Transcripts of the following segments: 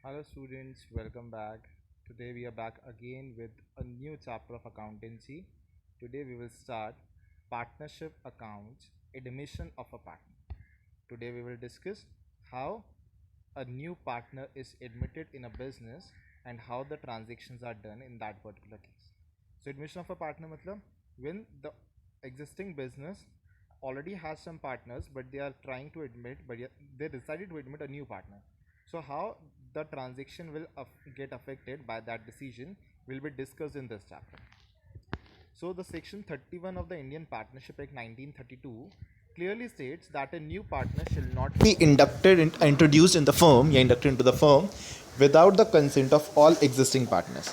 Hello students, welcome back. Today we are back again with a new chapter of accountancy. Today we will start partnership accounts, admission of a partner. Today we will discuss how a new partner is admitted in a business and how the transactions are done in that particular case. So admission of a partner matlab when the existing business already has some partners but they are trying to admit but they decided to admit a new partner. So how the transaction will get affected by that decision will be discussed in this chapter. So the section 31 of the Indian Partnership Act 1932 clearly states that a new partner shall not be introduced in the firm या inducted into the firm without the consent of all existing partners.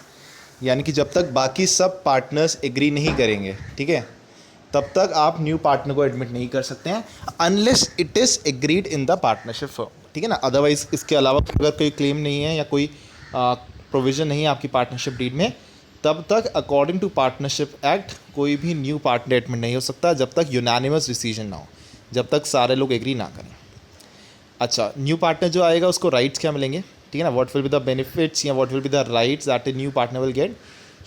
यानी कि जब तक बाकी सब partners agree नहीं करेंगे, ठीक है, तब तक आप न्यू पार्टनर को एडमिट नहीं कर सकते हैं unless it is agreed in the partnership firm, ठीक है ना. अदरवाइज इसके अलावा अगर कोई क्लेम नहीं है या कोई प्रोविज़न नहीं है आपकी पार्टनरशिप डीड में, तब तक अकॉर्डिंग टू पार्टनरशिप एक्ट कोई भी न्यू पार्टनर एडमिट नहीं हो सकता जब तक यूनानिमस डिसीजन ना हो, जब तक सारे लोग एग्री ना करें. अच्छा, न्यू पार्टनर जो आएगा उसको राइट्स क्या मिलेंगे, ठीक है ना. What will be the benefits या what will be the rights that a new partner will get.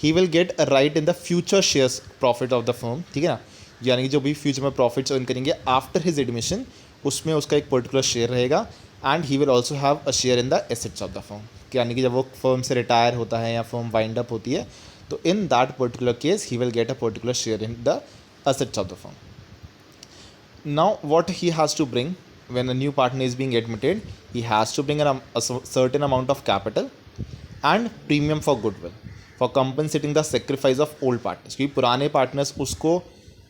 He will get a right in the future shares profit of the firm, ठीक है ना. यानी कि जो भी फ्यूचर में प्रॉफिट्स अर्न करेंगे आफ्टर हिज एडमिशन, उसमें उसका एक पर्टिकुलर शेयर रहेगा. And he will also have a share in the assets of the firm. यानी कि जब वो फर्म से रिटायर होता है या फर्म वाइंड अप होती है, तो in that particular case he will get a particular share in the assets of the firm. Now what he has to bring when a new partner is being admitted, he has to bring a certain amount of capital and premium for goodwill for compensating the sacrifice of old partners. क्योंकि पुराने partners उसको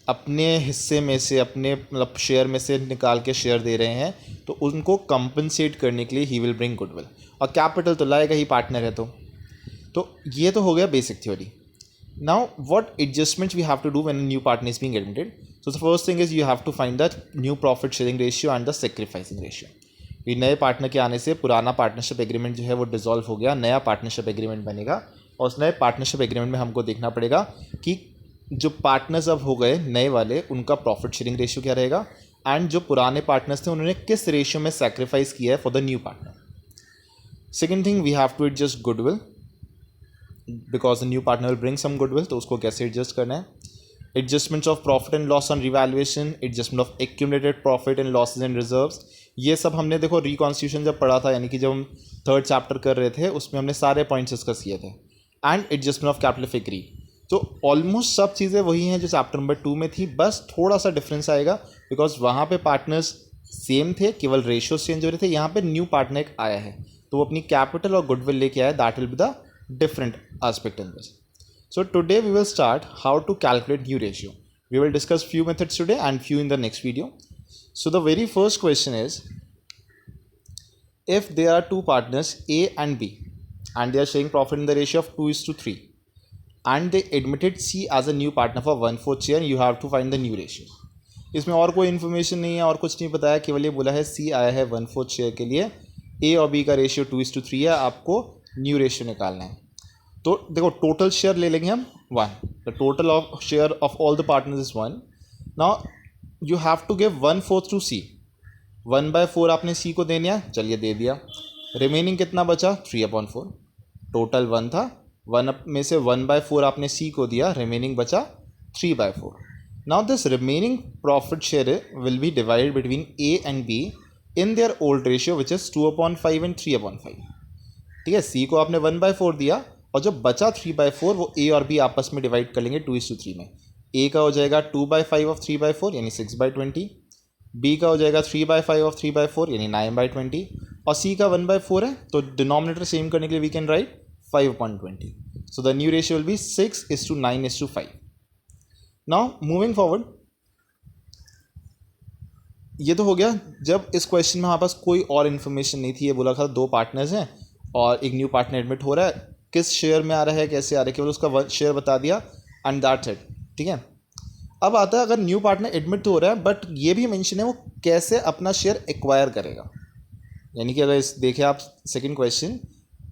अपने हिस्से में से, अपने मतलब share में से निकाल के शेयर दे रहे हैं, तो उनको कंपनसेट करने के लिए ही विल ब्रिंग गुडविल. और कैपिटल तो लाएगा ही, पार्टनर है तो ये तो हो गया basic theory. Now, what adjustments we have to do when a new partner is being admitted? So the first thing is you have to find the new profit sharing ratio and the sacrificing ratio. ये नए partner के आने से पुराना partnership agreement जो है वो dissolve हो गया, नया पार्टनरशिप एग्रीमेंट बनेगा. और उस नए पार्टनरशिप एग्रीमेंट में हमको देखना पड़ेगा कि जो पार्टनर्स अब हो गए नए वाले, उनका प्रॉफिट शेयरिंग रेशियो क्या रहेगा, एंड जो पुराने पार्टनर्स थे उन्होंने किस रेशियो में सेक्रीफाइस किया है for the new partner. Second thing, we have to adjust goodwill because the new partner will bring some goodwill, तो उसको कैसे एडजस्ट करना है. Adjustments of profit and loss on revaluation, adjustment of accumulated profit and losses and reserves. ये सब हमने देखो reconstitution जब पढ़ा था, यानी कि जब हम थर्ड चैप्टर कर रहे थे उसमें हमने सारे पॉइंट्स डिस्कस किए थे. एंड एडजस्टमेंट ऑफ कैपिटल फिक्री. तो ऑलमोस्ट सब चीज़ें वही हैं जो चैप्टर नंबर 2 में थी, बस थोड़ा सा डिफरेंस आएगा बिकॉज वहाँ पे पार्टनर्स सेम थे, केवल रेशियोज चेंज हो रहे थे. यहाँ पे न्यू पार्टनर एक आया है तो वो अपनी कैपिटल और गुडविल लेके आया. That will be the different aspect in this. So today we will start how to calculate new ratio. We will discuss few methods today and few in the next video. So the very first question is, if there are two partners A and B and they are sharing profit in the ratio of 2:3 and they admitted C as a new partner for 1/4 share, you have to find the new ratio. इसमें और कोई information नहीं है और कुछ नहीं बताया, केवल ये बोला है C आया है 1/4 शेयर के लिए, A और B का रेशियो 2:3 है, आपको न्यू रेशियो निकालना है. तो देखो टोटल शेयर ले लेंगे हम 1. The total of share of all the partners is 1. Now you have to give 1/4 to C. 1/4 आपने C को देना है, चलिए दे दिया. रिमेनिंग कितना बचा, 3/4. टोटल 1 था, 1 में से 1/4 आपने C को दिया, रिमेनिंग बचा 3/4. Now this remaining profit share will be divided between A and B in their old ratio which is 2/5 and 3/5. ठीक है, C को आपने 1/4 दिया और जो बचा 3/4 वो A और B आपस में डिवाइड कर लेंगे 2:3 में. A का हो जाएगा 2/5 ऑफ 3/4 यानी 6/20. B का हो जाएगा 3/5 ऑफ 3/4 यानी 9/20. और C का 1/4 है तो डिनोमिनेटर सेम करने के लिए we can write 5/20. So the new ratio will be 6:9:5. Now moving forward, ये तो हो गया जब इस क्वेश्चन में हमारे पास कोई और इन्फॉर्मेशन नहीं थी. ये बोला था दो पार्टनर्स हैं और एक न्यू पार्टनर एडमिट हो रहा है, किस शेयर में आ रहा है, कैसे आ रहा है, केवल उसका शेयर बता दिया एंड दैट्स इट. ठीक है, अब आता है अगर न्यू पार्टनर एडमिट तो हो रहा है बट ये भी मेंशन है वो कैसे अपना शेयर एक्वायर करेगा. यानी कि अगर इस देखें आप second question,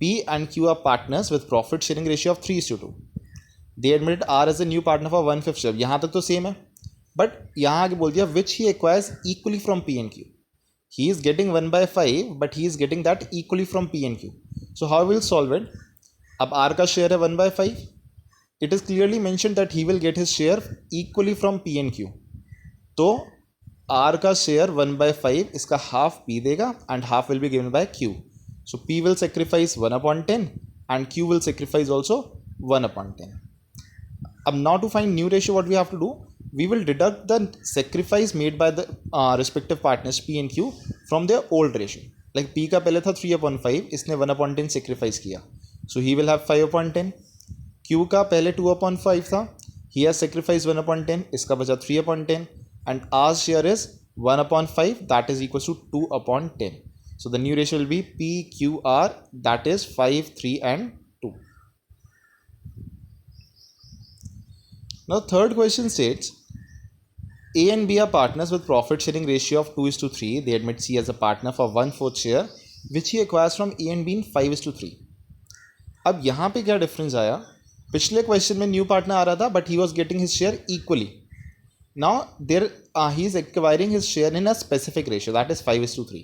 P and Q are partners with profit sharing ratio of 3:2. They admitted R as a new partner for 1/5 share. यहाँ तक तो सेम है बट यहाँ आगे बोल दिया which he acquires equally from P and Q. He is getting 1/5 but he is getting that equally from P and Q. So how we'll solve it? अब R का शेयर है 1/5. It is clearly mentioned that he will get his share equally from P and Q. तो R का share 1/5 इसका half P देगा and half will be given by Q. So P will sacrifice 1/10 and Q will sacrifice also 1/10. Now to find new ratio, what we have to do? We will deduct the sacrifice made by the respective partners P and Q from their old ratio. Like P का पहले था 3/5, इसने 1/10 sacrifice किया, so he will have 5/10. Q का पहले 2/5 था, he has sacrificed 1/10, इसका बचा 3/10, and our share is 1/5, that is equals to 2/10. So the new ratio will be PQR, that is 5, 3 and 2. Now third question states, A and B are partners with profit sharing ratio of 2:3. They admit C as a partner for 1/4 share which he acquires from A and B in 5:3. अब यहाँ पे क्या difference आया? पिछले question में new partner आ रहा था but he was getting his share equally. Now there he is acquiring his share in a specific ratio that is 5:3.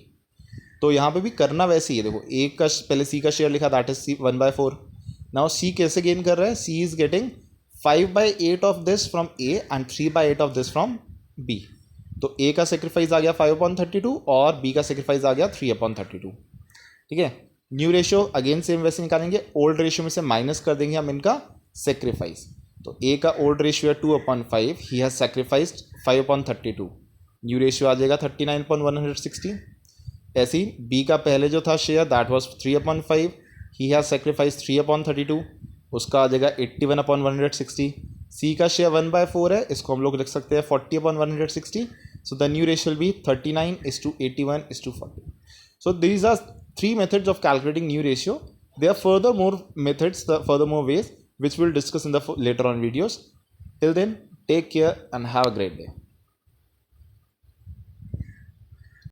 तो यहाँ पे भी करना वैसे ही है. देखो ए का पहले सी का शेयर लिखा दैट इज 1/4. नाउ सी कैसे गेन कर रहा है? C is getting 5/8 of this from A and 3/8 of this from B. तो ए का सेक्रीफाइस आ गया 5/32 और बी का सेक्रीफाइस आ गया 3/32. ठीक है. न्यू रेशियो अगेन सेम वैसे निकालेंगे. ओल्ड रेशियो में से माइनस कर देंगे हम इनका सेक्रीफाइस. तो ए का ओल्ड रेशियो है 2/5, he has sacrificed 5/32. New ratio आ जाएगा 39/160. ऐसे ही बी का पहले जो था share that was 3/5, he has sacrifice 3/32, उसका आ जाएगा 81/160. सी का शेयर 1/4 है, इसको हम लोग लिख सकते हैं 40/160. सो the new ratio will B 39:81:40. So these are three methods of calculating new ratio. There are further more methods, further more ways which we'll discuss in the later on videos. Till then, take care and have a great day.